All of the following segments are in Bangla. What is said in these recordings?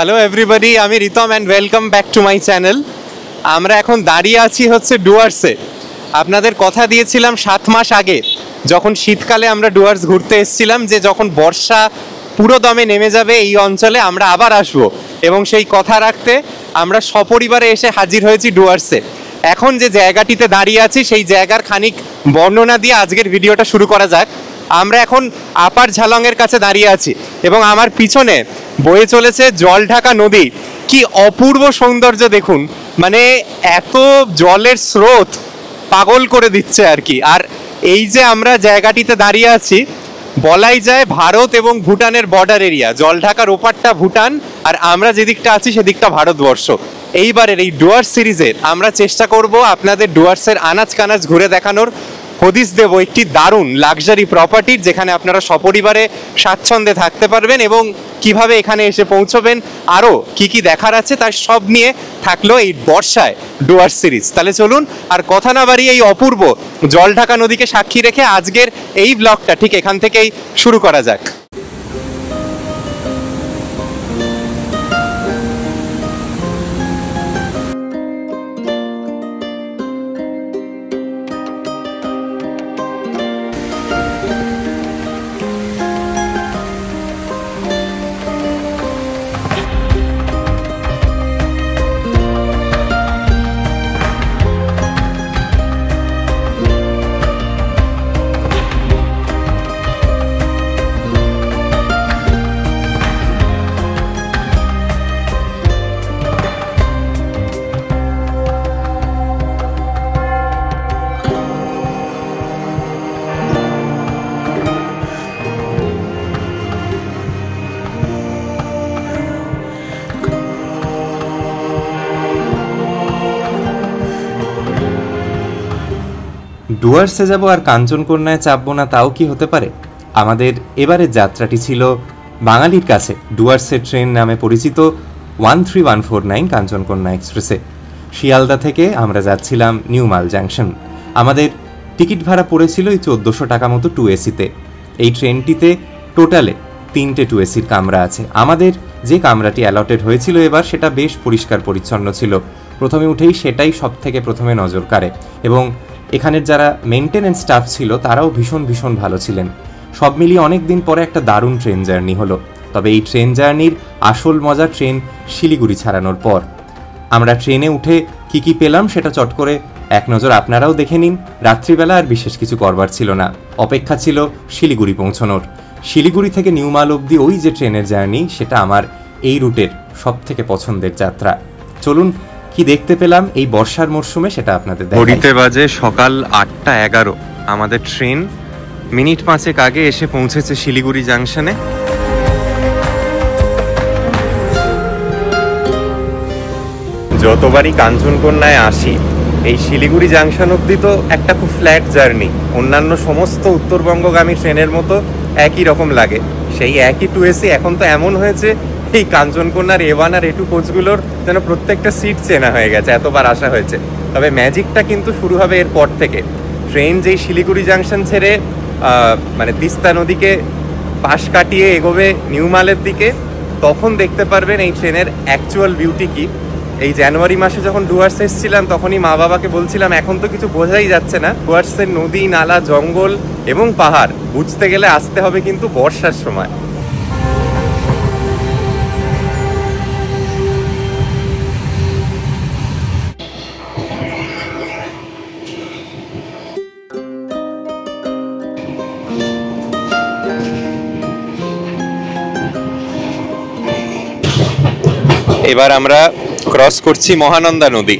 হ্যালো এভরিবডি, আমি Ritam and welcome back to my channel. আমরা এখন দাঁড়িয়ে আছি হচ্ছে ডুয়ার্সে। আপনাদের কথা দিয়েছিলাম 7 মাস আগে, যখন শীতকালে আমরা ডুয়ার্স ঘুরতে এসেছিলাম, যে যখন বর্ষা পুরো দমে নেমে যাবে এই অঞ্চলে আমরা আবার আসবো, এবং সেই কথা রাখতে আমরা সপরিবারে এসে হাজির হয়েছি ডুয়ার্সে। এখন যে জায়গাটিতে দাঁড়িয়ে আছি সেই জায়গার খানিক বর্ণনা দিয়ে আজকের ভিডিওটা শুরু করা যাক। আমরা এখন আপার ঝালংয়ের কাছে দাঁড়িয়ে আছি এবং আমার পিছনে বয়ে চলেছে জল ঢাকা নদী। কি অপূর্ব সৌন্দর্য দেখুন, মানে এত জলের স্রোত পাগল করে দিচ্ছে আর কি। আর এই যে আমরা জায়গাটিতে দাঁড়িয়ে আছি, বলাই যায় ভারত এবং ভুটানের বর্ডার এরিয়া। জল ঢাকার ওপারটা ভুটান আর আমরা যেদিকটা আছি সেদিকটা ভারতবর্ষ। এইবারের এই ডুয়ার্স সিরিজে আমরা চেষ্টা করব আপনাদের ডুয়ার্সের আনাজ কানাজ ঘুরে দেখানোর, হদিস দেব একটি দারুণ লাক্সারি প্রপার্টির, যেখানে আপনারা সপরিবারে স্বাচ্ছন্দ্যে থাকতে পারবেন এবং কিভাবে এখানে এসে পৌঁছবেন, আরও কি কি দেখার আছে তার সব নিয়ে থাকলো এই বর্ষায় ডুয়ার্স সিরিজ। তাহলে চলুন আর কথা না বাড়িয়ে এই অপূর্ব জল ঢাকা নদীকে সাক্ষী রেখে আজকের এই ব্লগটা ঠিক এখান থেকেই শুরু করা যাক। ডুয়ার্সে যাব আর কাঞ্চনকন্যায় চাপবো না, তাও কি হতে পারে? আমাদের এবারের যাত্রাটি ছিল বাঙালির কাছে ডুয়ার্সের ট্রেন নামে পরিচিত 13149 কাঞ্চনকন্যা এক্সপ্রেসে। শিয়ালদা থেকে আমরা যাচ্ছিলাম নিউ মাল জাংশন। আমাদের টিকিট ভাড়া পড়েছিল এই 1400 টাকা মতো 2 এসিতে। এই ট্রেনটিতে টোটালে 3টে 2 এসির কামরা আছে। আমাদের যে কামরাটি অ্যালটেড হয়েছিল এবার, সেটা বেশ পরিষ্কার পরিচ্ছন্ন ছিল। প্রথমে উঠেই সেটাই সব থেকে প্রথমে নজর কাড়ে, এবং এখানের যারা মেনটেনেন্স স্টাফ ছিল তারাও ভীষণ ভীষণ ভালো ছিলেন। সব মিলিয়ে অনেক দিন পরে একটা দারুণ ট্রেন জার্নি হলো। তবে এই ট্রেন জার্নির আসল মজা ট্রেন শিলিগুড়ি ছাড়ানোর পর। আমরা ট্রেনে উঠে কি কি পেলাম সেটা চট করে এক নজর আপনারাও দেখে নিন। রাত্রিবেলা আর বিশেষ কিছু করবার ছিল না, অপেক্ষা ছিল শিলিগুড়ি পৌঁছানোর। শিলিগুড়ি থেকে নিউ মাল অবধি ওই যে ট্রেনের জার্নি, সেটা আমার এই রুটের সব থেকে পছন্দের যাত্রা। চলুন কি দেখতে পেলাম এই বর্ষার মরশুমে সেটা আপনাদের দেখাই। ঘড়িতে বাজে সকাল 8টা 11। আমাদের ট্রেন মিনিট 5 আগে এসে পৌঁছেছে শিলিগুড়ি জাংশনে। যতবারই কাঞ্চনকন্যায় আসি, এই শিলিগুড়ি জাংশন অবধি তো একটা খুব ফ্ল্যাট জার্নি। অন্যান্য সমস্ত উত্তরবঙ্গগামী ট্রেনের মতো একই রকম লাগে, সেই একই 2 এসি। এখন তো এমন হয়েছে এই কাঞ্চনকন্যার A1 আর A2 কোচগুলোর যেন প্রত্যেকটা সিট চেনা হয়ে গেছে, এতবার আসা হয়েছে। তবে ম্যাজিকটা কিন্তু শুরু হবে এরপর থেকে। ট্রেন যেই শিলিগুড়ি জাংশন ছেড়ে মানে তিস্তা নদীকে পাশ কাটিয়ে এগোবে নিউ মালের দিকে, তখন দেখতে পারবেন এই ট্রেনের অ্যাকচুয়াল বিউটি কি। এই জানুয়ারি মাসে যখন ডুয়ার্স এসেছিলাম, তখনই মা বাবাকে বলছিলাম এখন তো কিছু বোঝাই যাচ্ছে না। ডুয়ার্সের নদী, নালা, জঙ্গল এবং পাহাড় বুঝতে গেলে আসতে হবে কিন্তু বর্ষার সময়। এবার আমরা ক্রস করছি মহানন্দা নদী।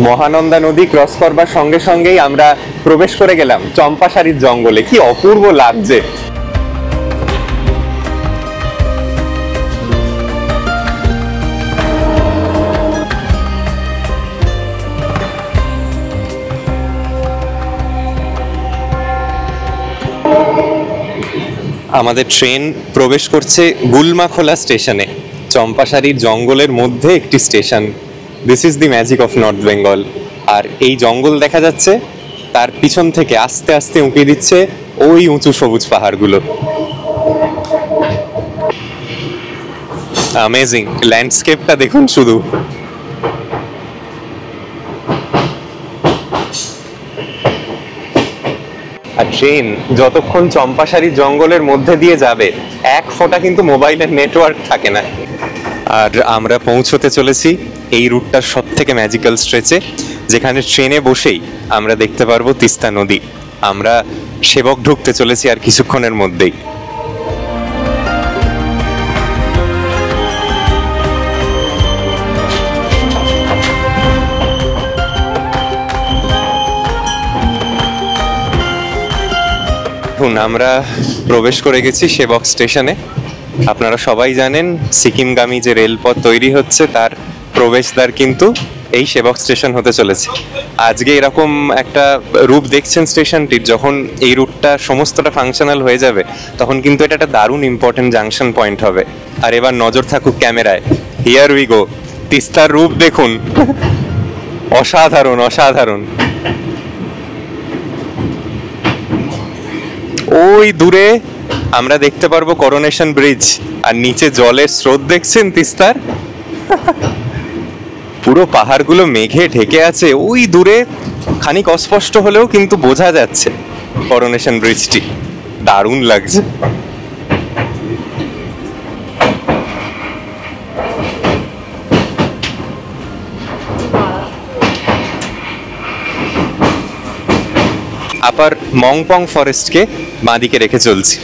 মহানন্দা নদী ক্রস করবার সঙ্গে সঙ্গেই আমরা প্রবেশ করে গেলাম চম্পাশাড়ির জঙ্গলে। কি অপূর্ব লাগছে। আমাদের ট্রেন প্রবেশ করছে গুলমাখোলা স্টেশনে। চম্পাশাড়ির জঙ্গলের মধ্যে একটি station. This is the magic of North Bengal. আর এই জঙ্গল দেখা যাচ্ছে তার পিছন থেকে আস্তে আস্তে উঁকি দিচ্ছে ওই উঁচু সবুজ পাহাড়গুলো। অ্যামেজিং ল্যান্ডস্কেপটা দেখুন শুধু। আর ট্রেন যতক্ষণ চম্পাশাড়ি জঙ্গলের মধ্যে দিয়ে যাবে এক ফোঁটা কিন্তু মোবাইলের নেটওয়ার্ক থাকে না। আর আমরা পৌঁছতে চলেছি এই রুটটার সব থেকে ম্যাজিক্যাল স্ট্রেচে, যেখানে ট্রেনে বসেই আমরা দেখতে পারবো তিস্তা নদী। আমরা সেবক ঢুকতে চলেছি আর কিছুক্ষণের মধ্যেই। আমরা প্রবেশ করে গেছি সেবক স্টেশনে। আপনারা সবাই জানেন সিকিমগামী যে রেলপথ তৈরি হচ্ছে তার প্রবেশদ্বার কিন্তু এই সেবক স্টেশন হতে চলেছে। আজকে এরকম একটা রূপ দেখছেন স্টেশনটির, যখন এই রুটটা সমস্তটা ফাংশনাল হয়ে যাবে তখন কিন্তু এটা একটা দারুণ ইম্পর্টেন্ট জাংশন পয়েন্ট হবে। আর এবার নজর থাকুক ক্যামেরায়, হিয়ার উই গো। তিস্তার রূপ দেখুন, অসাধারণ অসাধারণ। ওই দূরে আমরা দেখতে পারবো করোনেশন ব্রিজ, আর নিচে জলের স্রোত দেখছেন তিস্তার। পুরো পাহাড়গুলো মেঘে ঢেকে আছে, ওই দূরে খানিক অস্পষ্ট হলেও কিন্তু বোঝা যাচ্ছে করোনেশন ব্রিজটি। দারুণ লাগছে। আপার মংপং ফরেস্টকে বাঁদিকে রেখে চলছি।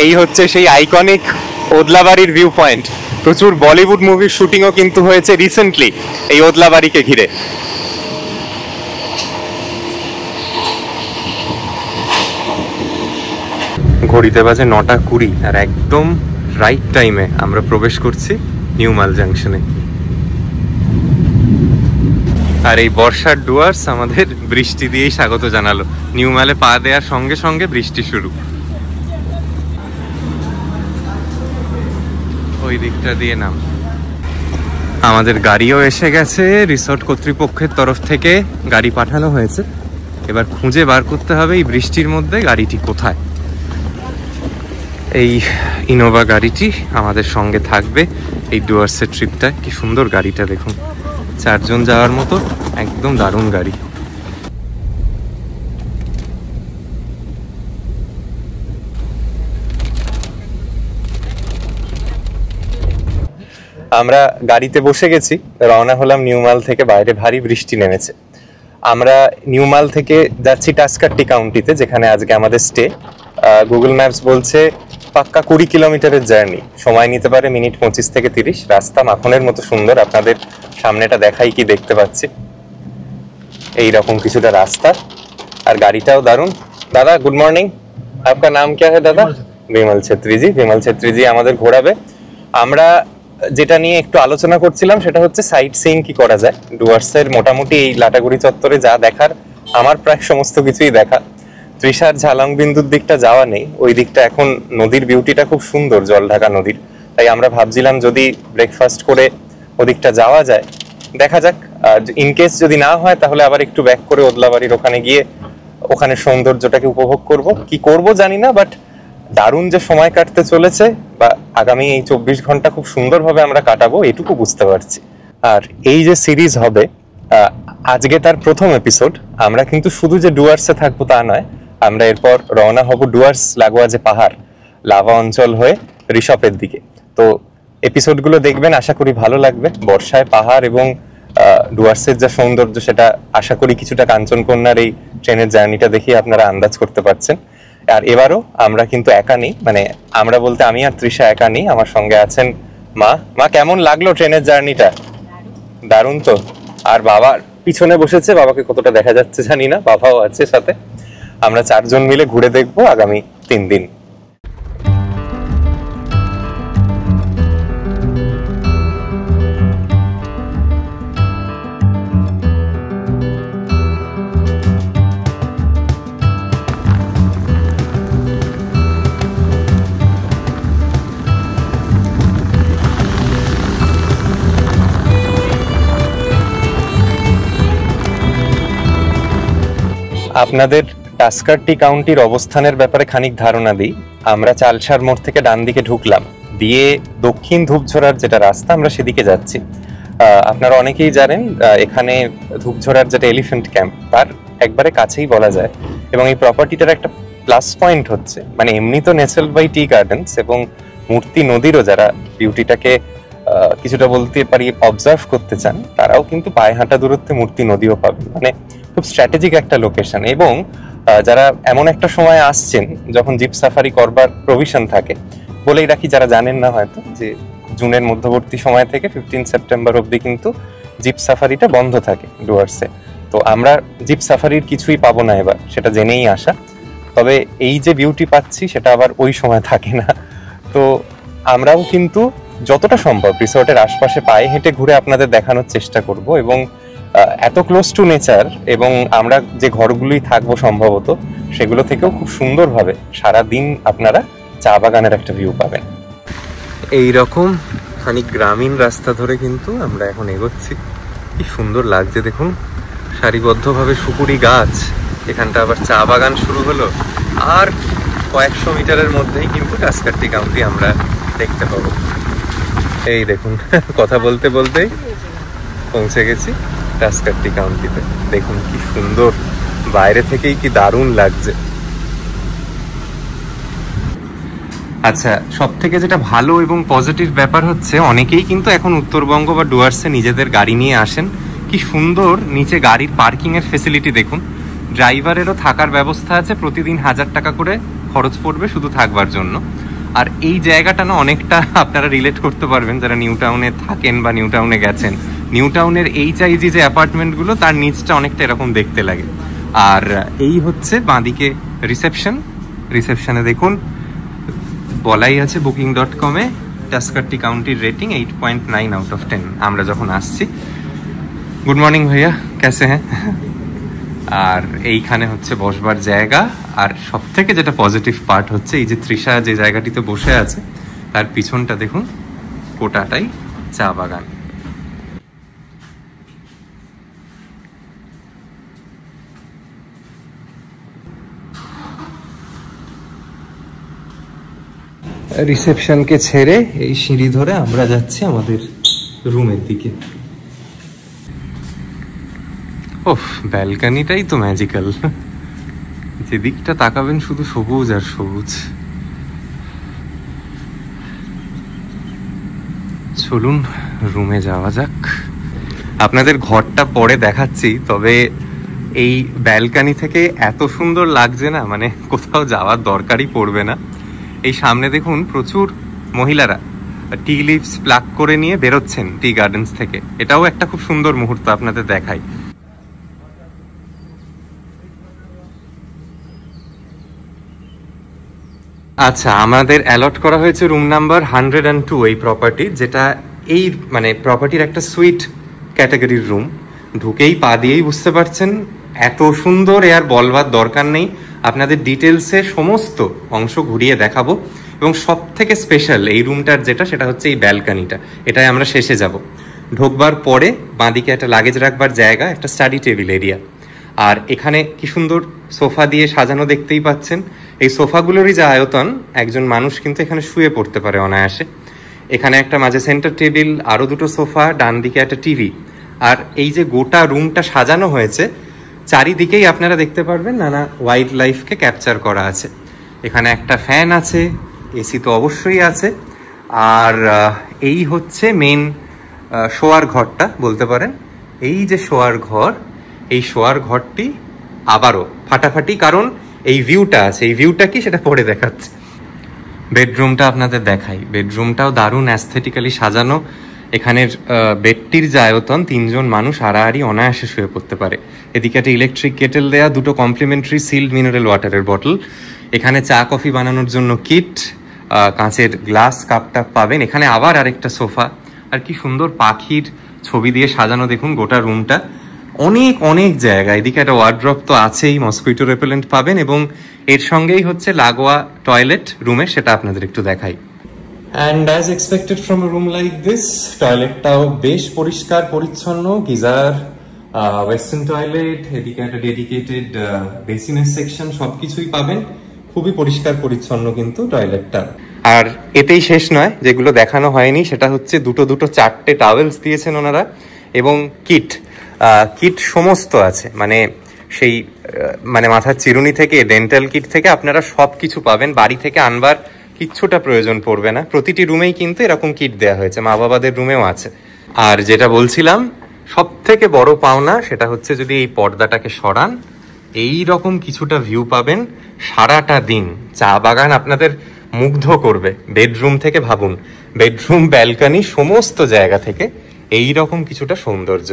এই হচ্ছে সেই আইকনিক ওদলাবাড়ির ভিউ পয়েন্ট। প্রচুর বলিউড মুভির শুটিংও কিন্তু হয়েছে রিসেন্টলি এই ওদলাবাড়িকে ঘিরে। ঘড়িতে বাজে 9:20 আর একদম রাইট টাইমে আমরা প্রবেশ করছি নিউ মাল জাংশনে। আর এই বর্ষার ডুয়ার্স আমাদের বৃষ্টি দিয়েই স্বাগত জানালো। নিউ মালে পা দেওয়ার সঙ্গে সঙ্গে বৃষ্টি শুরু। ওই দিকটা দিয়ে নাম। আমাদের গাড়িও এসে গেছে, রিসর্ট কর্তৃপক্ষের তরফ থেকে গাড়ি পাঠানো হয়েছে। এবার খুঁজে বার করতে হবে এই বৃষ্টির মধ্যে গাড়িটি কোথায়। এই ইনোভা গাড়িটি আমাদের সঙ্গে থাকবে এই ডুয়ার্সের ট্রিপটায়। কি সুন্দর গাড়িটা দেখুন, 4 জন যাওয়ার মতো একদম দারুণ গাড়ি। আমরা গাড়িতে বসে গেছি, রওনা হলাম নিউমাল থেকে। বাইরে ভারী বৃষ্টি নেমেছে। আমরা নিউমাল থেকে যাচ্ছি টাস্কাট্টি কাউন্টিতে, যেখানে আজকে আমাদের স্টে। গুগল ম্যাপস বলছে পাক্কা 20 কিলোমিটারের জার্নি, সময় নিতে পারে মিনিট 25 থেকে 30। রাস্তা মাখনের মতো সুন্দর, আপনাদের সামনেটা দেখাই কি দেখতে পাচ্ছি এইরকম কিছুটা রাস্তা। আর গাড়িটাও দারুণ। দাদা গুড মর্নিং, আপনার নাম क्या है দাদা? বিমল ছেত্রী জি। বিমল ছেত্রী জি আমাদের ঘোরাবে। আমরা যেটা নিয়ে একটু আলোচনা করছিলাম সেটা হচ্ছে সাইট সিইং কি করা যায় ডুয়ার্সের। মোটামুটি এই লাটাগুড়ি চত্বরে যা দেখার আমার প্রায় সমস্ত কিছুই দেখা। ত্রিশার ঝালং বিন্দুর দিকটা যাওয়া নেই, ওই দিকটা এখন নদীর বিউটিটা খুব সুন্দর, জল ঢাকা নদীর। তাই আমরা ভাবছিলাম যদি ব্রেকফাস্ট করে ওদিকটা যাওয়া যায়, দেখা যাক। ইনকেস যদি না হয় তাহলে আবার একটু ব্যাক করে ওদলাবাড়ির ওখানে গিয়ে ওখানে সৌন্দর্যটাকে উপভোগ করব। কি করব জানি না, বাট দারুণ যে সময় কাটতে চলেছে বা আগামী এই 24 ঘন্টা খুব সুন্দরভাবে আমরা কাটাবো এটুকু বুঝতে পারছি। আর এই যে সিরিজ হবে, আজকে তার প্রথম এপিসোড। আমরা কিন্তু শুধু যে ডুয়ার্সে থাকবো তা নয়, আমরা এরপর রওনা হব ডুয়ার্স লাগোয়া যে পাহাড় লাভা অঞ্চল হয়ে ঋষপের দিকে। তো এপিসোডগুলো দেখবেন, আশা করি ভালো লাগবে। বর্ষায় পাহাড় এবং ডুয়ার্সের যা সৌন্দর্য সেটা আশা করি কিছুটা কাঞ্চনকন্যার এই ট্রেনের জার্নিটা দেখে আপনারা আন্দাজ করতে পারছেন। আর এবারও আমরা কিন্তু একা নেই, মানে আমরা বলতে আমি আর তৃষা একা নেই, আমার সঙ্গে আছেন মা। মা কেমন লাগলো ট্রেনের জার্নিটা? দারুণ তো। আর বাবার পিছনে বসেছে, বাবাকে কতটা দেখা যাচ্ছে জানি না, বাবাও আছে সাথে। আমরা 4 জন মিলে ঘুরে দেখবো আগামী 3 দিন। আপনাদের টাস্কারটি কাউন্টির অবস্থানের ব্যাপারে খানিক ধারণা দিই। আমরা চালসার মোড় থেকে ডান দিকে ঢুকলাম, দিয়ে দক্ষিণ ধূপঝোড়ার যেটা রাস্তা আমরা সেদিকে যাচ্ছি। আপনারা অনেকেই জানেন এখানে ধূপঝোড়ার যেটা এলিফ্যান্ট ক্যাম্প তার একবারে কাছেই বলা যায়। এবং এই প্রপার্টিটার একটা প্লাস পয়েন্ট হচ্ছে, মানে এমনি তো নেসেলড বাই টি গার্ডেন্স এবং মূর্তি নদীরও যারা বিউটিটাকে কিছুটা বলতে পারি অবজার্ভ করতে চান, তারাও কিন্তু পায়ে হাঁটা দূরত্বে মূর্তি নদীও পাবেন। মানে খুব স্ট্র্যাটেজিক একটা লোকেশন। এবং যারা এমন একটা সময় আসছেন যখন জিপ সাফারি করবার প্রভিশন থাকে, বলেই রাখি যারা জানেন না হয়তো, যে জুনের মধ্যবর্তী সময় থেকে 15 সেপ্টেম্বর অবধি কিন্তু জিপ সাফারিটা বন্ধ থাকে ডুয়ার্সে। তো আমরা জিপ সাফারির কিছুই পাবো না এবার, সেটা জেনেই আসা। তবে এই যে বিউটি পাচ্ছি সেটা আবার ওই সময় থাকে না। তো আমরাও কিন্তু যতটা সম্ভব রিসোর্টের আশপাশে পায়ে হেঁটে ঘুরে আপনাদের দেখানোর চেষ্টা করব। এবং এত ক্লোজ টু নেচার, এবং আমরা যে ঘরগুলোই থাকবো সম্ভবত সেগুলো থেকেও খুব সুন্দরভাবে সারা দিন আপনারা চা বাগানের একটা ভিউ পাবেন। এই রকম খানিক গ্রামীণ রাস্তা ধরে কিন্তু আমরা এখন এগোচ্ছি। কি সুন্দর লাগছে দেখুন, সারিবদ্ধভাবে সুপুরি গাছ, এখানটা আবার চা বাগান শুরু হলো, আর কয়েকশো মিটারের মধ্যেই কিন্তু টাস্কারটি কাউন্টি আমরা দেখতে পাবো। এই দেখুন, কথা বলতে বলতেই পৌঁছে গেছি টাস্কারটি কাউন্টিতে। দেখুন কি সুন্দর, বাইরে থেকেই কি দারুণ লাগছে। আচ্ছা, সব থেকে যেটা ভালো এবং পজিটিভ ব্যাপার হচ্ছে, অনেকেই কিন্তু এখন উত্তরবঙ্গ বা ডুয়ার্সে নিজেদের গাড়ি নিয়ে আসেন। কি সুন্দর নিচে গাড়ির পার্কিং এর ফেসিলিটি দেখুন। ড্রাইভারেরও থাকার ব্যবস্থা আছে, প্রতিদিন 1000 টাকা করে খরচ পড়বে শুধু থাকবার জন্য। আর এই জায়গাটা না অনেকটা আপনারা রিলেট করতে পারবেন যারা নিউ টাউনে থাকেন বা নিউ টাউনে গেছেন। নিউ টাউনের HIG যে অ্যাপার্টমেন্টগুলো, তার নিচটা অনেকটা এরকম দেখতে লাগে। আর এই হচ্ছে বাঁদিকে রিসেপশনে দেখুন বলাই আছে booking.com-এ টাস্কারটি কাউন্টির রেটিং 8.9 আউট অফ 10 আমরা যখন আসছি। গুড মর্নিং ভাইয়া, কেসে হ্যাঁ? আর এইখানে হচ্ছে বসবার জায়গা। আর সব থেকে যেটা পজিটিভ পার্ট হচ্ছে, এই যে তৃষা যে জায়গাটিতে বসে আছে তার পিছনটা দেখুন, গোটাটাই চা বাগান। রিসেপশনকে ছেড়ে এই সিঁড়ি ধরে আমরা যাচ্ছি আমাদের রুমের দিকে। ওহ, ব্যালকনিটাই তো ম্যাজিক্যাল, যেদিকটা তাকাবেন শুধু সবুজ আর সবুজ। চলুন রুমে যাওয়া যাক। আপনাদের ঘরটা পরে দেখাচ্ছি, তবে এই ব্যালকনি থেকে এত সুন্দর লাগছে না, মানে কোথাও যাওয়ার দরকারই পড়বে না। এই সামনে দেখুন প্রচুর মহিলারা টি লিভস প্লাক করে নিয়ে বেরোচ্ছেন টি গার্ডেন্স থেকে। এটাও একটা খুব সুন্দর মুহূর্ত আপনাদের দেখাই। আচ্ছা, আমাদের অ্যালট করা হয়েছে রুম নাম্বার 102 এই প্রপার্টি, যেটা এই মানে প্রপার্টির একটা সুইট ক্যাটাগরির রুম। ঢুকেই পা দিয়েই বুঝতে পারছেন এত সুন্দর, এ আর বলবার দরকার নেই। আপনাদের ডিটেলসে সমস্ত অংশ ঘুরিয়ে দেখাবো। এবং সব থেকে স্পেশাল এই রুমটার যেটা, সেটা হচ্ছে এই ব্যালকনিটা। এটাই আমরা শেষে যাব। ঢোকবার পরে বাঁদিকে একটা লাগেজ রাখবার জায়গা, একটা স্টাডি টেবিল এরিয়া। আর এখানে কি সুন্দর সোফা দিয়ে সাজানো দেখতেই পাচ্ছেন। এই সোফাগুলোরই যা আয়তন, একজন মানুষ কিন্তু এখানে শুয়ে পড়তে পারে অনায়াসে। এখানে একটা মাঝে সেন্টার টেবিল, আরও দুটো সোফা, ডান দিকে একটা টিভি। আর এই যে গোটা রুমটা সাজানো হয়েছে, চারিদিকেই আপনারা দেখতে পারবেন নানা ওয়াইল্ড লাইফকে ক্যাপচার করা আছে। এখানে একটা ফ্যান আছে, এসি তো অবশ্যই আছে। আর এই হচ্ছে মেন শোয়ার ঘরটা বলতে পারেন। এই যে শোয়ার ঘর, এই শোয়ার ঘরটি আবারও ফাটাফাটি, কারণ এই ভিউটা আছে। এই ভিউটা কি সেটা পরে দেখাচ্ছে। বেডরুমটা আপনাদের দেখাই। বেডরুমটাও দারুণ অ্যাস্থেটিক্যালি সাজানো। এখানের বেডটির যে আয়তন, 3 জন মানুষ আড়াআড়ি অনায়াসে শুয়ে পড়তে পারে। এদিকে একটা ইলেকট্রিক কেটেল দেয়া, দুটো কমপ্লিমেন্টারি সিল্ড মিনারেল ওয়াটারের বটল। এখানে চা কফি বানানোর জন্য কিট, কাঁচের গ্লাস কাপ টাপ পাবেন। এখানে আবার আরেকটা সোফা, আর কি সুন্দর পাখির ছবি দিয়ে সাজানো দেখুন গোটা রুমটা। অনেক অনেক জায়গা। এদিকে একটা ওয়ার্ড্রপ তো আছেই, মসকুইটো রেপেলেন্ট পাবেন, এবং এর সঙ্গেই হচ্ছে লাগোয়া টয়লেট রুমে, সেটা আপনাদের একটু দেখাই। And as expected from room like this, টয়লেটটাও বেশ পরিষ্কার পরিচ্ছন্ন, গিজার ওয়েস্টার্ন টয়লেট, এদিকে একটা ডেডিকেটেড বেসিনের সেকশন, সবকিছুই পাবেন। খুবই পরিষ্কার পরিচ্ছন্ন কিন্তু টয়লেটটা। আর এতেই শেষ নয়, যেগুলো দেখানো হয়নি সেটা হচ্ছে দুটো 4টে টাওয়েলস দিয়েছেন ওনারা, এবং কিট সমস্ত আছে, মানে সেই মানে মাথার চিরুনি থেকে ডেন্টাল কিট থেকে আপনারা সব কিছু পাবেন। বাড়ি থেকে আনবার কিচ্ছুটা প্রয়োজন পড়বে না। প্রতিটি রুমেই কিন্তু এরকম কিট দেওয়া হয়েছে, মা বাবাদের রুমেও আছে। আর যেটা বলছিলাম, সব থেকে বড় পাওনা সেটা হচ্ছে যদি এই পর্দাটাকে সরান, এই রকম কিছুটা ভিউ পাবেন সারাটা দিন। চা বাগান আপনাদের মুগ্ধ করবে। বেডরুম থেকে ভাবুন, বেডরুম, ব্যালকনি, সমস্ত জায়গা থেকে এই রকম কিছুটা সৌন্দর্য।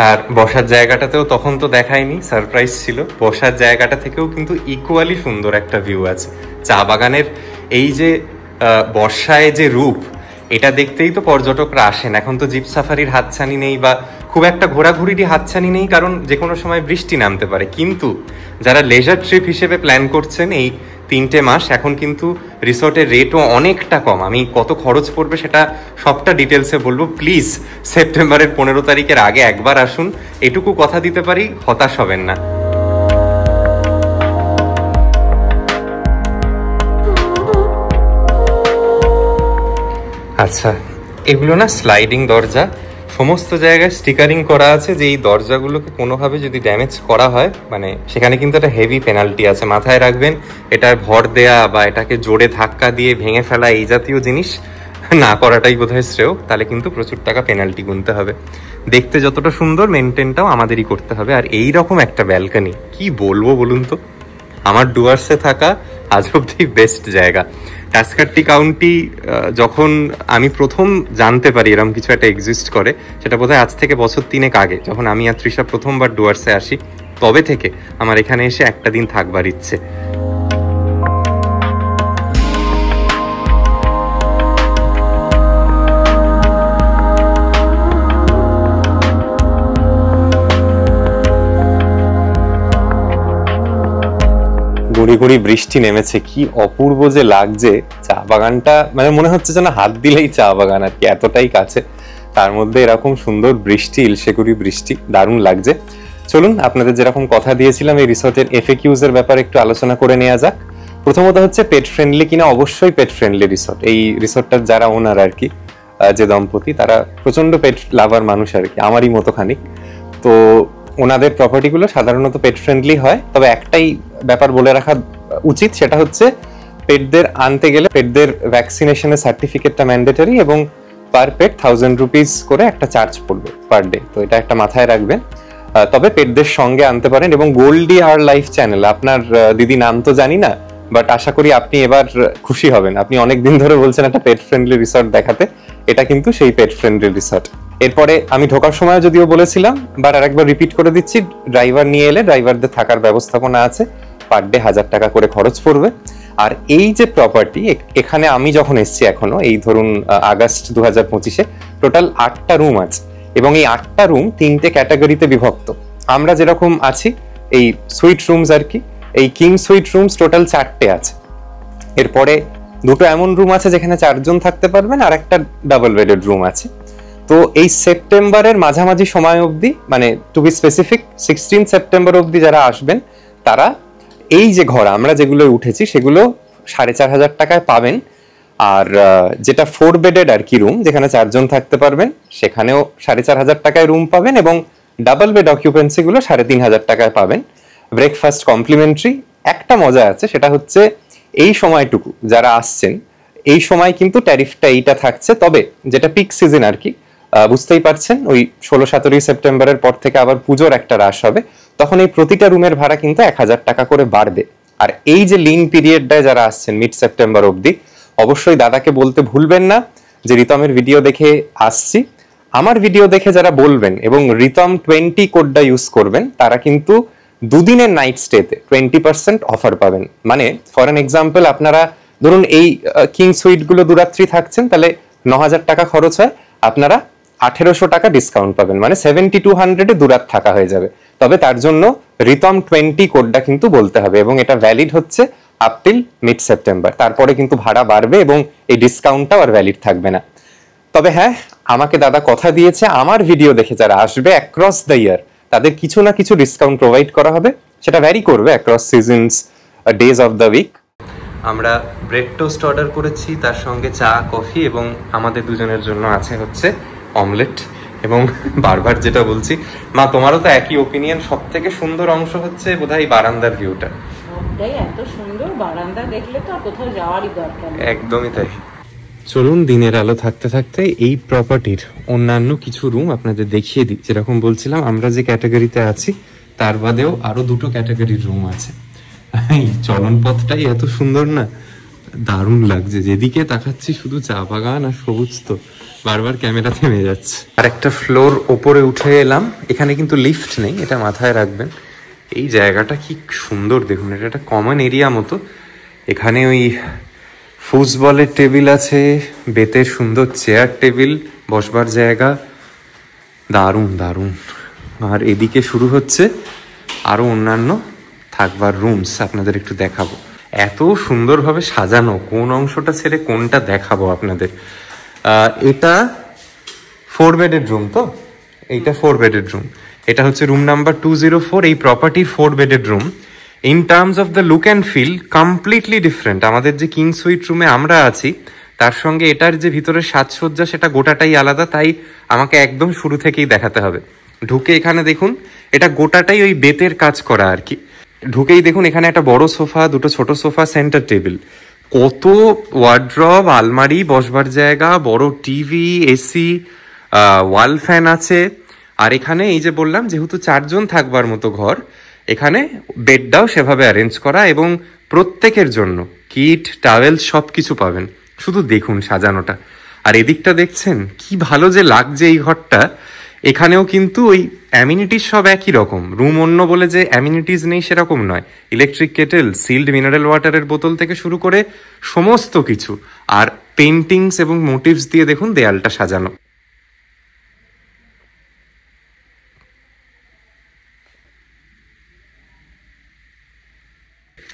আর বসার জায়গাটাতেও তখন তো দেখায়নি, সারপ্রাইজ ছিল। বসার জায়গাটা থেকেও কিন্তু ইকুয়ালি সুন্দর একটা ভিউ আছে। চা বাগানের এই যে বর্ষায় যে রূপ, এটা দেখতেই তো পর্যটকরা আসেন। এখন তো জিপ সাফারির হাতছানি নেই, বা খুব একটা ঘোরাঘুরিরই হাতছানি নেই, কারণ যে কোনো সময় বৃষ্টি নামতে পারে। কিন্তু যারা লেজার ট্রিপ হিসেবে প্ল্যান করছেন এই 3টে মাস, এখন কিন্তু রিসর্টের রেটও অনেকটা কম। আমি কত খরচ পড়বে সেটা সবটা ডিটেলসে বলবো। প্লিজ সেপ্টেম্বরের 15 তারিখের আগে একবার আসুন, এটুকু কথা দিতে পারি, হতাশ হবেন না। আচ্ছা, এগুলো না স্লাইডিং দরজা, সমস্ত জায়গায় স্টিকারিং করা আছে যে এই দরজাগুলোকে কোনোভাবে যদি ড্যামেজ করা হয়, মানে সেখানে কিন্তু একটা হেভি পেনাল্টি আছে। মাথায় রাখবেন, এটার ভর দেয়া বা এটাকে জোরে ধাক্কা দিয়ে ভেঙে ফেলা এই জাতীয় জিনিস না করাটাই বোধহয় শ্রেয়, তাহলে কিন্তু প্রচুর টাকা পেনাল্টি গুনতে হবে। দেখতে যতটা সুন্দর, মেনটেনটাও আমাদেরই করতে হবে। আর এই রকম একটা ব্যালকনি, কি বলবো বলুন তো, আমার ডুয়ার্সে থাকা আজ অব্দি বেস্ট জায়গা। টাস্কার্টি কাউন্টি যখন আমি প্রথম জানতে পারি এরকম কিছু একটা এক্সিস্ট করে, সেটা বোধহয় আজ থেকে বছর 3 আগে, যখন আমি আর তৃষা প্রথমবার ডুয়ার্সে আসি, তবে থেকে আমার এখানে এসে একটা দিন থাকবার ইচ্ছে। গুড়ি গুড়ি বৃষ্টি নেমেছে, কি অপূর্ব যে লাগছে। চা বাগানটা মানে মনে হচ্ছে যেন হাত দিলেই চা বাগান আর কি, এতটাই কাছে। তার মধ্যে এরকম সুন্দর বৃষ্টি, ইলশেগুড়ি বৃষ্টি, দারুণ লাগছে। চলুন, আপনাদের যেরকম কথা দিয়েছিলাম এই রিসর্টের এফএকিউজ এর ব্যাপারে একটু আলোচনা করে নেওয়া যাক। প্রথমত হচ্ছে পেট ফ্রেন্ডলি কিনা। অবশ্যই পেট ফ্রেন্ডলি রিসর্ট। এই রিসর্টটার যারা ওনার আর কি, যে দম্পতি, তারা প্রচন্ড পেট লাভার মানুষ আর কি, আমারই মতো খানিক। তো ওনাদের প্রপার্টিগুলো সাধারণত পেট ফ্রেন্ডলি হয়। তবে একটাই ব্যাপার বলে রাখা উচিত, সেটা হচ্ছে পেটদের আনতে গেলে পেটদের ভ্যাকসিনেশনের সার্টিফিকেটটা ম্যান্ডেটরি, এবং পার পেট 1000 রুপিস করে একটা চার্জ পড়বে পার ডে। তো এটা একটা মাথায় রাখবেন। তবে পেটদের সঙ্গে আনতে পারেন। এবং গোল্ডি আর লাইফ চ্যানেল, আপনার দিদি নাম তো জানি না, বাট আশা করি আপনি এবার খুশি হবেন। আপনি অনেক দিন ধরে বলছেন একটা পেট ফ্রেন্ডলি রিসর্ট দেখাতে, এটা কিন্তু সেই পেট ফ্রেন্ডলি রিসর্ট। এরপরে আমি ঢোকার সময় যদিও বলেছিলাম, বাট আরেকবার রিপিট করে দিচ্ছি, ড্রাইভার নিয়ে এলে ড্রাইভারদের থাকার ব্যবস্থাপনা আছে। পার ডে 1000 টাকা করে খরচ পড়বে। আর এই যে প্রপার্টি, এখানে আমি যখন এসেছি, এখনো এই ধরুন আগস্ট 2025-এ টোটাল 8টা রুম আছে, এবং এই 8টা রুম 3টে ক্যাটাগরিতে বিভক্ত। আমরা যেরকম আছি এই সুইট রুমস আর কি, এই কিং সুইট রুমস টোটাল 4টে আছে। এরপরে 2টো এমন রুম আছে যেখানে 4 জন থাকতে পারবেন, আর একটা ডাবল বেডেড রুম আছে। তো এই সেপ্টেম্বরের মাঝামাঝি সময় অবধি, মানে টু বি স্পেসিফিক 16 সেপ্টেম্বর অবধি যারা আসবেন, তারা এই যে ঘর আমরা যেগুলো উঠেছি সেগুলো 4500 টাকায় পাবেন। আর যেটা 4 বেডেড আর কি রুম, যেখানে 4 জন থাকতে পারবেন, সেখানেও 4500 টাকায় রুম পাবেন, এবং ডাবল বেড অকিউপেন্সি গুলো 3500 টাকায় পাবেন। Breakfast complimentary. একটা মজা আছে, সেটা হচ্ছে এই সময়টুকু যারা আসছেন, এই সময় কিন্তু ট্যারিফটা এইটা থাকছে। তবে যেটা পিক সিজন আর কি, বুঝতেই পারছেন, ওই 16-17 সেপ্টেম্বরের পর থেকে আবার পুজোর একটা রাশ হবে, তখন এই প্রতিটা রুমের ভাড়া কিন্তু 1000 টাকা করে বাড়বে। আর এই যে লিন পিরিয়ডটায় যারা আসছেন মিড সেপ্টেম্বর অবধি, অবশ্যই দাদাকে বলতে ভুলবেন না যে রিতমের ভিডিও দেখে আসছি। আমার ভিডিও দেখে যারা বলবেন এবং রিতম 20 কোডটা ইউজ করবেন, তারা কিন্তু 2 দিনের নাইট স্টেতে 20% অফার পাবেন। মানে ফর এন এক্সাম্পল, আপনারা ধরুন এই কিং সুইট গুলো 2 রাত্রি থাকছেন, তাহলে 9000 টাকা খরচ হয়, আপনারা 1800 টাকা ডিসকাউন্ট পাবেন, মানে 7200-এ 2 রাত থাকা হয়ে যাবে। তবে তার জন্য রিতম 20 কোডটা কিন্তু বলতে হবে, এবং এটা ভ্যালিড হচ্ছে আপ টিল মিড সেপ্টেম্বর। তারপরে কিন্তু ভাড়া বাড়বে এবং এই ডিসকাউন্টটাও আর ভ্যালিড থাকবে না। তবে হ্যাঁ, আমাকে দাদা কথা দিয়েছে আমার ভিডিও দেখে যারা আসবে অ্যাক্রস দ্য ইয়ার তাদের কিছু না কিছু ডিসকাউন্ট প্রোভাইড করা হবে, সেটা ভ্যারি করবে across seasons, days of the week. আমরা ব্রেড টোস্ট অর্ডার করেছি, তার সঙ্গে চা, কফি, এবং আমাদের দুজনের জন্য আছে হচ্ছে অমলেট। এবং বারবার যেটা বলছি, মা তোমারও তো একই ওপিনিয়ন, সব থেকে সুন্দর অংশ হচ্ছে বোধহয় বারান্দার ভিউটা। সবটাই এত সুন্দর, বারান্দা দেখলে তো কোথাও যাওয়ারই দরকার নেই। একদমই তাই। চলুন দিনের আলো থাকতে থাকতে এই প্রপার্টির অন্যান্য কিছু রুম আপনাদের দেখিয়ে দিই। যেরকম বলছিলাম, আমরা যে ক্যাটাগরিতে আছি তার বাদেও আরো দুটো ক্যাটাগরির রুম আছে। এই চলন পথটাই এত সুন্দর না, দারুণ লাগছে। যেদিকে তাকাচ্ছি শুধু চা বাগান আর সবুজ, তো বারবার ক্যামেরা থেমে যাচ্ছে। আর একটা ফ্লোর ওপরে উঠে এলাম, এখানে কিন্তু লিফট নেই, এটা মাথায় রাখবেন। এই জায়গাটা কি সুন্দর দেখুন, এটা একটা কমন এরিয়া মতো। এখানে ওই ফুটবলের টেবিল আছে, বেতের সুন্দর চেয়ার টেবিল, বসবার জায়গা, দারুণ দারুণ। আর এদিকে শুরু হচ্ছে আরো অন্যান্য থাকবার রুমস, আপনাদের একটু দেখাবো। এত সুন্দরভাবে সাজানো, কোন অংশটা ছেড়ে কোনটা দেখাবো আপনাদের। এটা 4 বেডের রুম, তো এইটা 4 বেডের রুম। এটা হচ্ছে রুম নাম্বার 204, এই প্রপার্টির 4 বেডের room. In terms of the look and feel completely different. আমাদের যে কিং সুইট রুমে আমরা আছি তার সঙ্গে এটার যে ভিতরের সাজসজ্জা সেটা গোটাটাই আলাদা, তাই আমাকে একদম শুরু থেকেই দেখাতে হবে। ঢুকে এখানে দেখুন, এটা গোটাটাই ওই বেতের কাজ করা আর কি। ঢুকেই দেখুন এখানে একটা বড় সোফা, দুটো ছোট সোফা, সেন্টার টেবিল, কত ওয়ার্ড্রব, আলমারি, বসবার জায়গা, বড় টিভি, এসি, ওয়াল ফ্যান আছে। আর এখানে এই যে বললাম, যেহেতু 4 জন থাকবার মতো ঘর, এখানে বেডটাও সেভাবে অ্যারেঞ্জ করা, এবং প্রত্যেকের জন্য কিট, টাওয়েল সবকিছু পাবেন। শুধু দেখুন সাজানোটা। আর এদিকটা দেখছেন কি ভালো যে লাগছে এই ঘরটা। এখানেও কিন্তু ওই অ্যামিনিটিস সব একই রকম। রুম অন্য বলে যে অ্যামিনিটিস নেই সেরকম নয়। ইলেকট্রিক কেটেল, সিল্ড মিনারেল ওয়াটারের বোতল থেকে শুরু করে সমস্ত কিছু। আর পেন্টিংস এবং মোটিভস দিয়ে দেখুন দেয়ালটা সাজানো।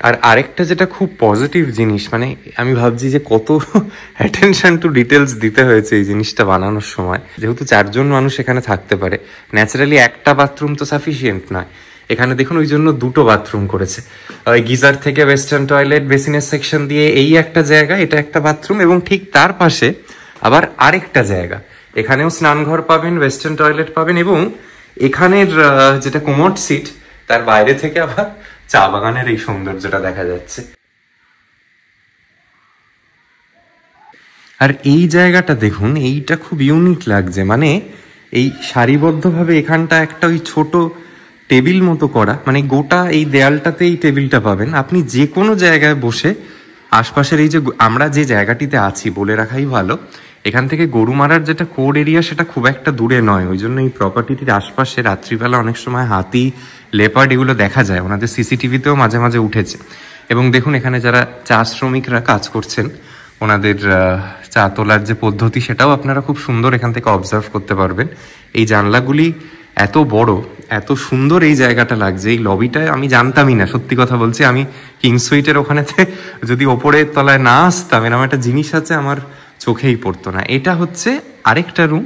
আর আরেকটা যেটা খুব পজিটিভ জিনিস, মানে আমি ভাবছি যে কত অ্যাটেনশন টু ডিটেলস দিতে হয়েছে এই জিনিসটা বানানোর সময়। যেহেতু 4 জন মানুষ এখানে থাকতে পারে, ন্যাচারালি একটা বাথরুম তো সাফিসিয়েন্ট নয়। এখানে দেখুন ওই জন্য 2টো বাথরুম করেছে। ওই গিজার থেকে ওয়েস্টার্ন টয়লেট, বেসিনের সেকশন দিয়ে এই একটা জায়গা, এটা একটা বাথরুম, এবং ঠিক তার পাশে আবার আরেকটা জায়গা। এখানেও স্নানঘর পাবেন, ওয়েস্টার্ন টয়লেট পাবেন, এবং এখানের যেটা কোমোড সিট, তার বাইরে থেকে আবার চা বাগানের এই সৌন্দর্যটা দেখা যাচ্ছে। আর এই জায়গাটা দেখুন, এইটা খুব ইউনিক লাগছে। মানে এই সারিবদ্ধভাবে এখানটা একটা ওই ছোট টেবিল মতো করা, মানে গোটা এই দেয়ালটাতে এই টেবিলটা পাবেন। আপনি যে কোনো জায়গায় বসে আশপাশের এই যে আমরা যে জায়গাটিতে আছি, বলে রাখাই ভালো, এখান থেকে গরুমারার যেটা কোড এরিয়া সেটা খুব একটা দূরে নয়। ওই জন্য এই প্রপার্টিটির আশপাশে রাত্রিবেলা অনেক সময় হাতি, লেপার্ড এগুলো দেখা যায়। ওনাদের সিসিটিভিতেও মাঝে মাঝে উঠেছে। এবং দেখুন এখানে যারা চা শ্রমিকরা কাজ করছেন, ওনাদের চা তোলার যে পদ্ধতি সেটাও আপনারা খুব সুন্দর এখান থেকে অবজার্ভ করতে পারবেন। এই জানলাগুলি এত বড়, এত সুন্দর এই জায়গাটা লাগছে। এই লবিটায় আমি জানতামই না, সত্যি কথা বলছি। আমি কিং সুইটের ওখানেতে যদি ওপরের তলায় না আসতাম, এরকম একটা জিনিস আছে আমার চোখেই পড়তো না। এটা হচ্ছে আরেকটা রুম,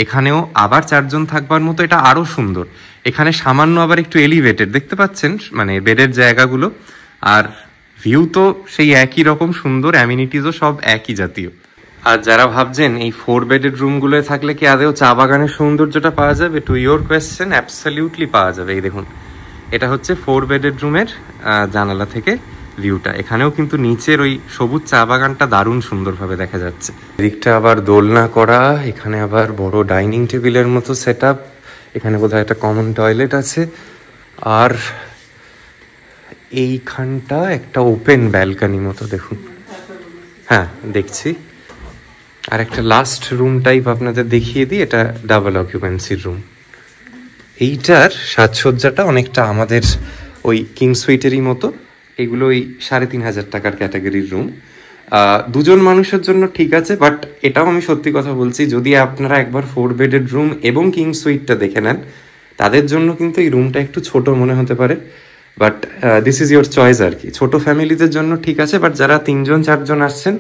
এখানেও আবার 4 জন থাকবার মতো। এটা আরো সুন্দর। এখানে সামান্য আবার একটু এলিভেটেড, দেখতে পাচ্ছেন মানে বেডের জায়গাগুলো। আর ভিউ তো সেই একই রকম সুন্দর, অ্যামিনিটিসও সব একই জাতীয়। আর যারা ভাবছেন এই 4 বেডের রুমগুলোয় থাকলে কি আদেও চা বাগানের সৌন্দর্যটা পাওয়া যাবে, টু ইয়োর কোয়েশ্চেন, অ্যাবসলিউটলি পাওয়া যাবে। এই দেখুন, এটা হচ্ছে 4 বেডের রুমের জানালা থেকে ভিউটা। এখানেও কিন্তু নিচের ওই সবুজ চা বাগানটা দারুণ সুন্দরভাবে দেখা যাচ্ছে। দিকটা আবার দোলনা করা, এখানে আবার বড় ডাইনিং টেবিলের মতো সেট আপ। এখানে বোধহয় একটা কমন টয়লেট আছে। আর এইখানটা একটা ওপেন ব্যালকনি মতো দেখুন। হ্যাঁ দেখছি। আর একটা লাস্ট রুম টাইপ আপনাদের দেখিয়ে দিই, এটা ডাবল অকুপেন্সির রুম। এইটার সাজসজ্জাটা অনেকটা আমাদের ওই কিং সুইটেরই মতো। এগুলো ওই 3,500 টাকার ক্যাটাগরির রুম। 2 জন মানুষের জন্য ঠিক আছে, বাট এটাও আমি সত্যি কথা বলছি, যদি আপনারা একবার 4 বেডের রুম এবং কিং সুইটটা দেখে নেন, তাদের জন্য কিন্তু এই রুমটা একটু ছোট মনে হতে পারে, but this is your choice আর কি। ছোট ফ্যামিলিদের জন্য ঠিক আছে, বাট যারা 3-4 আসছেন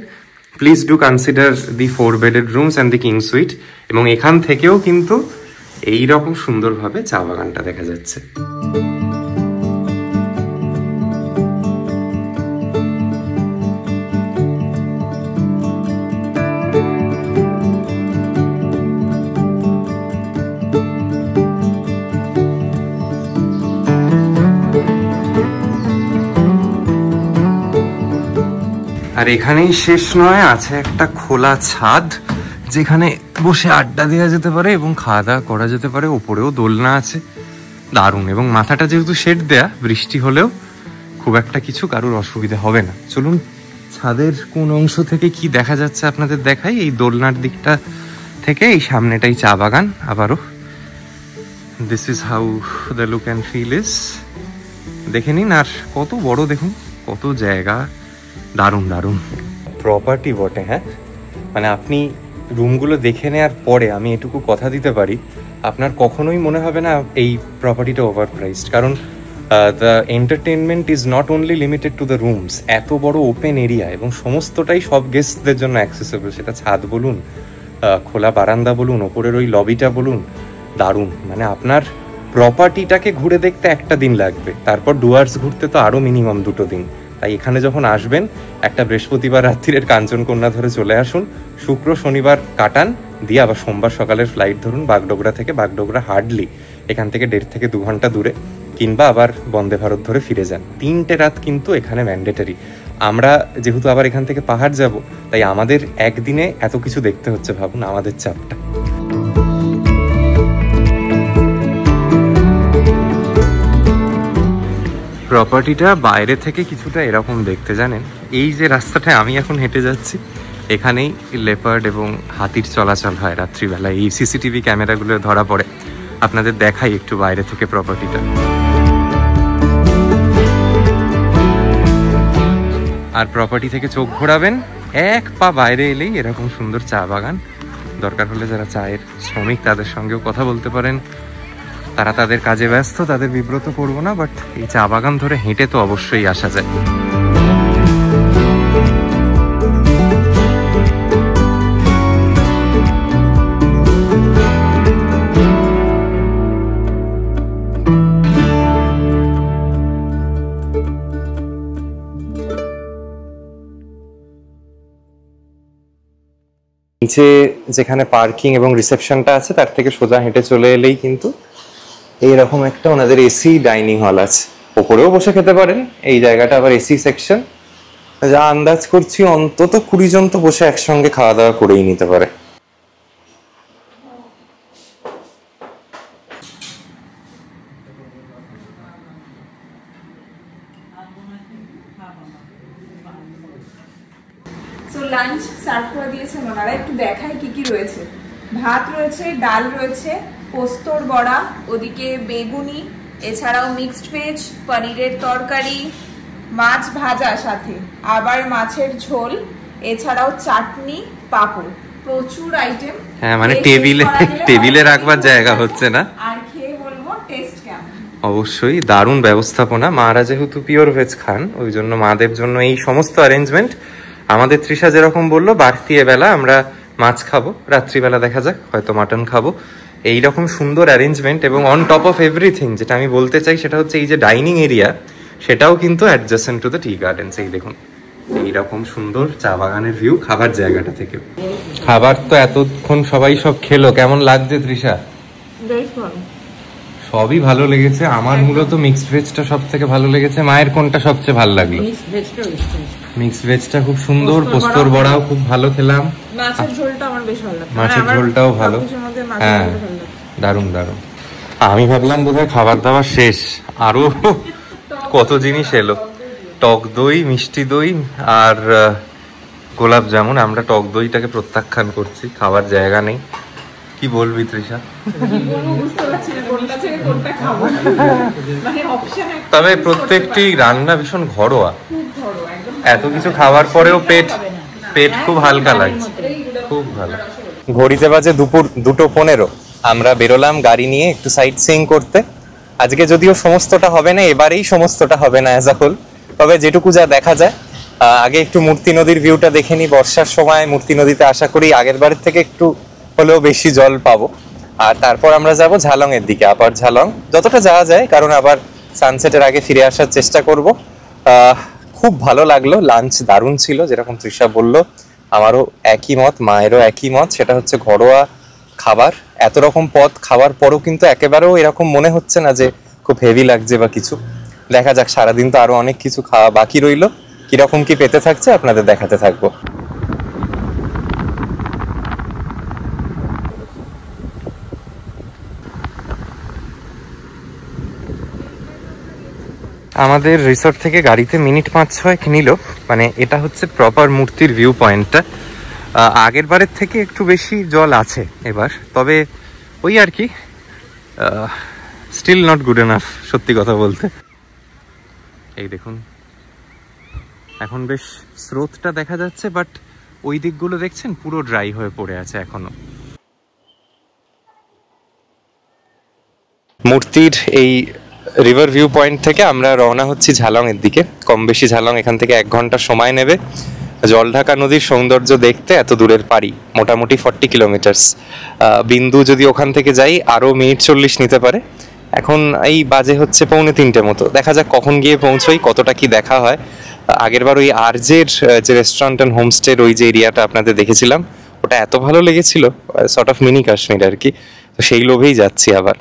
please do consider the 4 bedded rooms and the king sweet. এবং এখান থেকেও কিন্তু এইরকম সুন্দরভাবে চা বাগানটা দেখা যাচ্ছে। আর এখানেই শেষ নয়, আছে একটা খোলা ছাদ যেখানে বসে আড্ডা দেওয়া যেতে পারে এবং খাওয়া দাওয়া করা যেতে পারে। ওপরেও দোলনা আছে, দারুণ। এবং মাথাটা যেহেতু শেড দেয়া, বৃষ্টি হলেও খুব একটা কিছু কারোর অসুবিধা হবে না। চলুন ছাদের কোন অংশ থেকে কি দেখা যাচ্ছে আপনাদের দেখাই। এই দোলনার দিকটা থেকে এই সামনেটাই চা বাগান। আবারও this is how the look and feel is. দেখে নিন, আর কত বড় দেখুন, কত জায়গা, দারুণ দারুণ প্রপার্টি বটে। হ্যাঁ, মানে আপনি রুমগুলো দেখে নেওয়ার পরে আমি এটুকু কথা দিতে পারি, আপনার কখনোই মনে হবে না এই প্রপার্টিটা ওভার প্রাইসড। কারণ the entertainment is not only limited to the rooms. এত বড় ওপেন এরিয়া এবং সমস্তটাই সব গেস্টদের জন্য অ্যাক্সেসেবল। সেটা ছাদ বলুন, খোলা বারান্দা বলুন, ওপরের ওই লবিটা বলুন, দারুণ। মানে আপনার প্রপার্টিটাকে ঘুরে দেখতে একটা দিন লাগবে, তারপর ডুয়ার্স ঘুরতে তো আরও মিনিমাম 2 দিন। তাই এখানে যখন আসবেন একটা বৃহস্পতিবার রাত্রিরের কাঞ্চনকন্যা ধরে চলে আসুন, শুক্র শনিবার কাটান, দিয়ে আবার সোমবার সকালের ফ্লাইট ধরুন বাগডোগরা থেকে। বাগডোগরা হার্ডলি এখান থেকে 1.5 থেকে 2 ঘন্টা দূরে, কিংবা আবার বন্দে ভারত ধরে ফিরে যান। 3টে রাত কিন্তু এখানে ম্যান্ডেটারি। আমরা যেহেতু আবার এখান থেকে পাহাড় যাব, তাই আমাদের একদিনে এত কিছু দেখতে হচ্ছে, ভাবুন আমাদের চাপটা। প্রপার্টিটা বাইরে থেকে কিছুটা এরকম দেখতে, জানেন। এই যে রাস্তাটায় আমি এখন হেঁটে যাচ্ছি, এখানেই লেপার্ড এবং হাতির চলাচল হয় রাত্রিবেলায়। এই সিসিটিভি ক্যামেরাগুলো ধরা পড়ে। আপনাদের দেখাই একটু বাইরে থেকে প্রপার্টিটা। আর প্রপার্টি থেকে চোখ ঘোরাবেন, 1 পা বাইরে এলেই এরকম সুন্দর চা বাগান। দরকার হলে যারা চায়ের শ্রমিক তাদের সঙ্গেও কথা বলতে পারেন। তারা তাদের কাজে ব্যস্ত, তাদের বিব্রত করবো না, বাট এই চা বাগান ধরে হেঁটে তো অবশ্যই আসা যায়। নিচে যেখানে পার্কিং এবং রিসেপশনটা আছে, তার থেকে সোজা হেঁটে চলে এলেই কিন্তু এইরকম একটা ওনাদের এসি ডাইনিং হল আছে। ওপরেও বসে খেতে পারেন, এই জায়গাটা আবার এসি সেকশন। যা আন্দাজ করছি অন্তত 20 জন তো বসে একসঙ্গে খাওয়া দাওয়া করেই নিতে পারে। লাঞ্চ সার্ভ করে দিয়েছেন ওনারা, একটু দেখায় কি কি রয়েছে। ভাত রয়েছে, ডাল রয়েছে, পোস্তর বড়া, ওদিকে বেগুনি, এছাড়াও মিক্সড ভেজ, পনিরের তরকারি, মাছ ভাজা সাথে, আবার মাছের ঝোল, এছাড়াও চাটনি, পাঁপড়, প্রচুর আইটেম। হ্যাঁ, মানে টেবিলে রাখবার জায়গা হচ্ছে না। আর খেয়ে বলবো টেস্ট কেমন। অবশ্যই দারুণ ব্যবস্থাপনা। মারা যেহেতু পিওর ভেজ খান, ওই জন্য মাদের জন্য এই সমস্ত অ্যারেঞ্জমেন্ট। আমাদের তৃষা যেরকম বললো, বাড়তি বেলা আমরা মাছ খাবো, রাত্রিবেলা দেখা যাক হয়তো মাটন খাবো। এইরকম সুন্দর অ্যারেঞ্জমেন্ট, এবং অন টপ অফ এভরিথিং যেটা আমি বলতে চাই সেটা হচ্ছে এই যে ডাইনিং এরিয়া, সেটাও কিন্তু adjacent to the T gardens. এই দেখুন এইরকম সুন্দর চা বাগানের ভিউ খাবার জায়গাটা থেকে। খাবার তো এতক্ষণ সবাই সব খেলো, কেমন লাগছে তৃষা? সবই ভালো লেগেছে। আমার মূলত মিক্সড ভেজটা সব থেকে ভালো লেগেছে। মায়ের কোনটা সবচেয়ে ভালো লাগলো? মিক্সড ভেজটা খুব সুন্দর, পোস্তর বড়াও খুব ভালো খেলাম, মাছের ঝোলটা আমার বেশ ভালো লাগলো। মাছের ঝোলটাও ভালো। হ্যাঁ, দারুণ দারুণ। আমি ভাবলাম বোধহয় খাবার দাবার শেষ, আরো কত জিনিস এলো। টক দই, মিষ্টি দই আর গোলাপ জামুন। আমরা টক দইটাকে প্রত্যাখ্যান করছি, খাবার জায়গা নেই। কি বলবি তৃষা? তবে প্রত্যেকটি রান্না ভীষণ ঘরোয়া। এত কিছু খাওয়ার পরেও পেট খুব হালকা লাগছে, খুব ভালো। ঘড়িতে বাজে দুপুর 2:15। আমরা বেরোলাম গাড়ি নিয়ে একটু সাইট সিইং করতে। আজকে যদিও সমস্তটা হবে না, এবারেই সমস্তটা হবে না অ্যাজ আ হোল, তবে যেটুকু যা দেখা যায়। আগে একটু মূর্তি নদীর ভিউটা দেখে নিই। বর্ষার সময় মূর্তি নদীতে আশা করি আগের বারের থেকে একটু হলেও বেশি জল পাবো। আর তারপর আমরা যাব ঝালং এর দিকে, আবার ঝালং যতটা যাওয়া যায়, কারণ আবার সানসেটের আগে ফিরে আসার চেষ্টা করব। খুব ভালো লাগলো, লাঞ্চ দারুণ ছিল, যেরকম তৃষা বললো আমারও একই মত, মায়েরও একই মত। সেটা হচ্ছে ঘরোয়া খাবার, এত রকম পদ খাওয়ার পরও কিন্তু একেবারেও এরকম মনে হচ্ছে না যে খুব হেভি লাগছে বা কিছু। দেখা যাক, সারাদিন তো আরো অনেক কিছু খাওয়া বাকি রইলো, কিরকম কি পেতে থাকছে আপনাদের দেখাতে থাকবো। আমাদের রিসোর্ট থেকে গাড়িতে মিনিট 5-6 নিল, মানে এটা হচ্ছে প্রপার মূর্তির ভিউ পয়েন্টটা। আগের বারের থেকে একটু বেশি জল আছে এবার, তবে ওই আর কি, স্টিল নট গুড এনাফ সত্যি কথা বলতে। এই দেখুন, এখন বেশ স্রোতটা দেখা যাচ্ছে, বাট ওই দিকগুলো দেখছেন পুরো ড্রাই হয়ে পড়ে আছে এখনো। মূর্তির এই রিভার ভিউ পয়েন্ট থেকে আমরা রওনা হচ্ছি ঝালং এর দিকে। কম বেশি ঝালং এখান থেকে 1 ঘন্টা সময় নেবে। জলঢাকা নদীর সৌন্দর্য দেখতে এত দূরের পারি, মোটামুটি 40 কিলোমিটার্স। বিন্দু যদি ওখান থেকে যাই আরও মিনিট 40 নিতে পারে। এখন এই বাজে হচ্ছে 2:45 মতো, দেখা যাক কখন গিয়ে পৌঁছোই, কতটা কি দেখা হয়। আগেরবার ওই আরজের যে রেস্টুরেন্ট অ্যান্ড হোমস্টের ওই যে এরিয়াটা আপনাদের দেখেছিলাম, ওটা এত ভালো লেগেছিল, সর্ট অফ মিনি কাশ্মীর আর কি। তো সেই লোভেই যাচ্ছি আবার।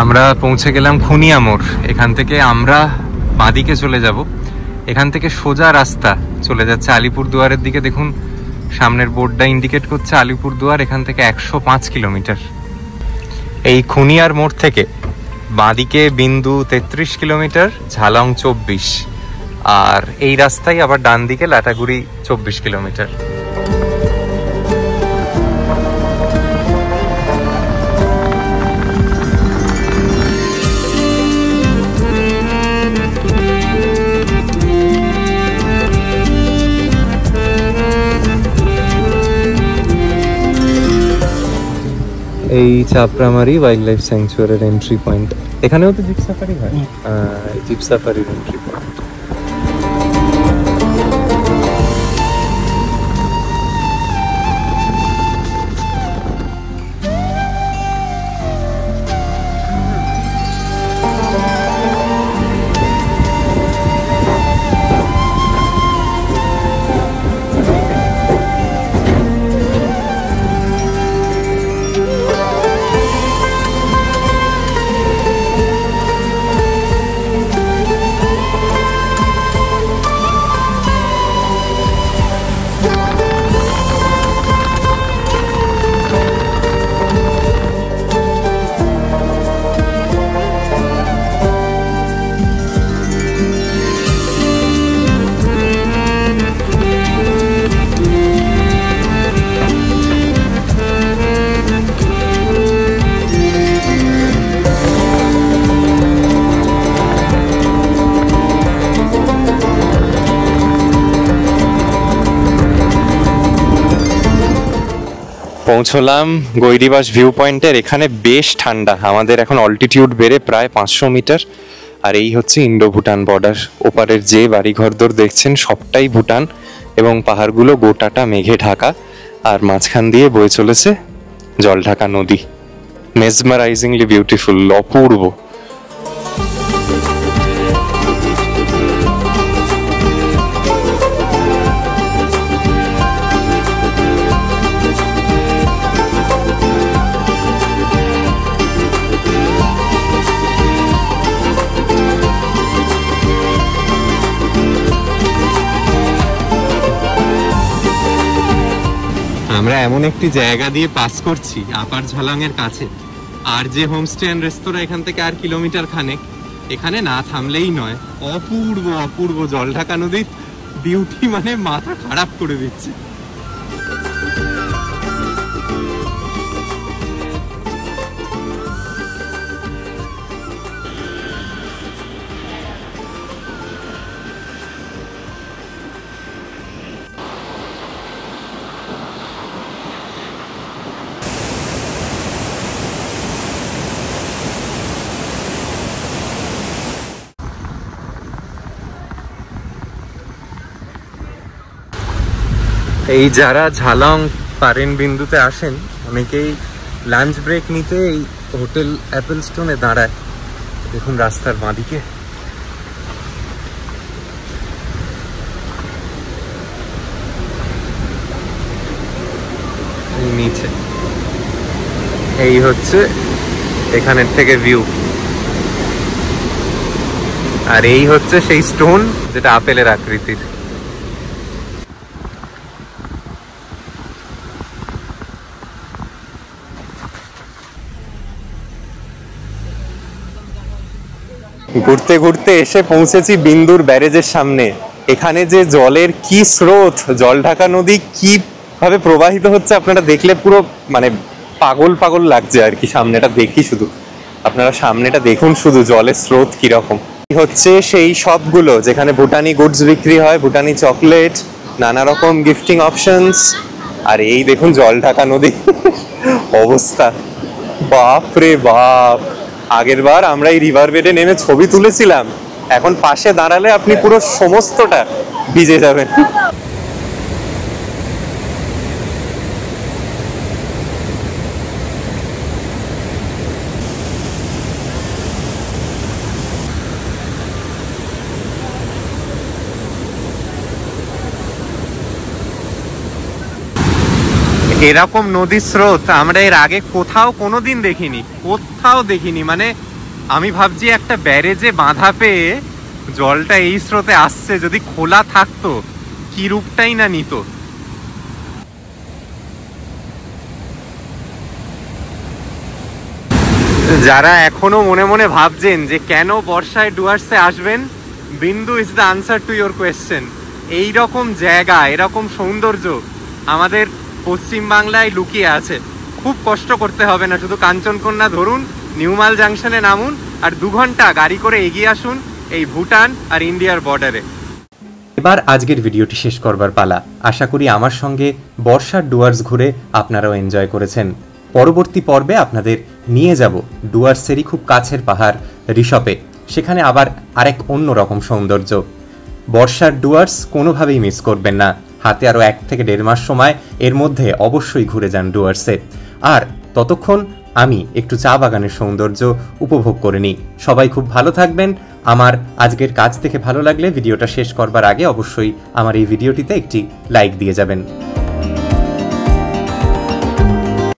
আমরা পৌঁছে গেলাম খুনিয়া মোড়। এখান থেকে আমরা বাঁদিকে চলে যাব। এখান থেকে সোজা রাস্তা চলে যাচ্ছে আলিপুরদুয়ারের দিকে। দেখুন সামনের বোর্ডটা ইন্ডিকেট করছে আলিপুরদুয়ার। এখান থেকে 105 কিলোমিটার। এই খুনিয়ার মোড় থেকে বাঁদিকে বিন্দু 33 কিলোমিটার, ঝালং 24, আর এই রাস্তায় আবার ডান দিকে লাটাগুড়ি 24 কিলোমিটার। এই চাপড়ামারি ওয়াইল্ড লাইফ স্যাংচুয়ারির এন্ট্রি পয়েন্ট। এখানেও তো জিপ সাফারি হয়, জিপ সাফারির এন্ট্রি পয়েন্ট। পৌঁছলাম গৈরিবাস ভিউ পয়েন্টের। এখানে বেশ ঠান্ডা, আমাদের এখন অল্টিটিউড বেড়ে প্রায় 500 মিটার। আর এই হচ্ছে ইন্ডো ভুটান বর্ডার। ওপারের যে বাড়িঘরদোর দেখছেন সবটাই ভুটান, এবং পাহাড়গুলো গোটাটা মেঘে ঢাকা, আর মাঝখান দিয়ে বয়ে চলেছে জলঢাকা নদী। মেসমারাইজিংলি বিউটিফুল, অপূর্ব। আমরা এমন একটি জায়গা দিয়ে পাস করছি আপার ঝালাং এর কাছে, আর যে হোমস্টে এন্ড রেস্তোরাঁ এখান থেকে আর কিলোমিটার খানেক, এখানে না থামলেই নয়। অপূর্ব অপূর্ব জলঢাকা নদীর বিউটি, মানে মাথা খারাপ করে দিচ্ছে। এই যারা ঝালং পারেন বিন্দুতে আসেন, অনেকেই লাঞ্চ ব্রেক নিতে এই হোটেল অ্যাপেল স্টোনে দাঁড়ায়। দেখুন রাস্তার বাঁদিকে নিচে এই হচ্ছে এখানের থেকে ভিউ, আর এই হচ্ছে সেই স্টোন যেটা আপেলের আকৃতির। ঘুরতে ঘুরতে এসে পৌঁছেছি বিন্দুর ব্যারেজের সামনে। এখানে যে জলের কি স্রোত, জলঢাকা নদী কিভাবে প্রবাহিত হচ্ছে আপনারা দেখলে পুরো মানে পাগল পাগল লাগছে আর কি। সামনেটা দেখি, শুধু আপনারা সামনেটা দেখুন, শুধু জলের স্রোত কিরকম। হচ্ছে সেই সবগুলো যেখানে ভুটানি গুডস বিক্রি হয়, ভুটানি চকলেট, নানা রকম গিফটিং অপশনস। আর এই দেখুন জলঢাকা নদী অবস্থা, বাপ রে বাপ। আগের বার আমরা এই রিভার বেডে নেমে ছবি তুলেছিলাম, এখন পাশে দাঁড়ালে আপনি পুরো সমস্তটা ভিজে যাবেন। এরকম নদীর স্রোত আমরা এর আগে কোথাও কোনোদিন দেখিনি, কোথাও দেখিনি। মানে আমি ভাবছি একটা ব্যারেজে বাঁধা পেয়ে জলটা এই স্রোতে আসছে, যদি খোলা থাকতো কি রূপটাই না নিত। যারা এখনো মনে মনে ভাবছেন যে কেন বর্ষায় ডুয়ার্সে আসবেন, বিন্দু is the answer to your question. এইরকম জায়গা, এরকম সৌন্দর্য আমাদের পশ্চিম বাংলায় লুকিয়ে আছে। খুব কষ্ট করতে হবে না, শুধু কাঞ্চনকন্যা ধরুন, নিউমাল জাংশনে নামুন, আর 2 ঘন্টা গাড়ি করে এগিয়ে আসুন এই ভুটান আর ইন্ডিয়ার বর্ডারে। এবার আজকের ভিডিওটি শেষ করবার পালা। আশা করি আমার সঙ্গে বর্ষার ডুয়ার্স ঘুরে আপনারাও এনজয় করেছেন। পরবর্তী পর্বে আপনাদের নিয়ে যাব ডুয়ার্সেরই খুব কাছের পাহাড় ঋষভে। সেখানে আবার আরেক অন্য রকম সৌন্দর্য। বর্ষার ডুয়ার্স কোনোভাবেই মিস করবেন না। হাতে আরও 1 থেকে 1.5 মাস সময়, এর মধ্যে অবশ্যই ঘুরে যান ডুয়ার্সে। আর ততক্ষণ আমি একটু চা বাগানের সৌন্দর্য উপভোগ করে নিই। সবাই খুব ভালো থাকবেন। আমার আজকের কাজ থেকে ভালো লাগলে ভিডিওটা শেষ করবার আগে অবশ্যই আমার এই ভিডিওটিতে একটি লাইক দিয়ে যাবেন।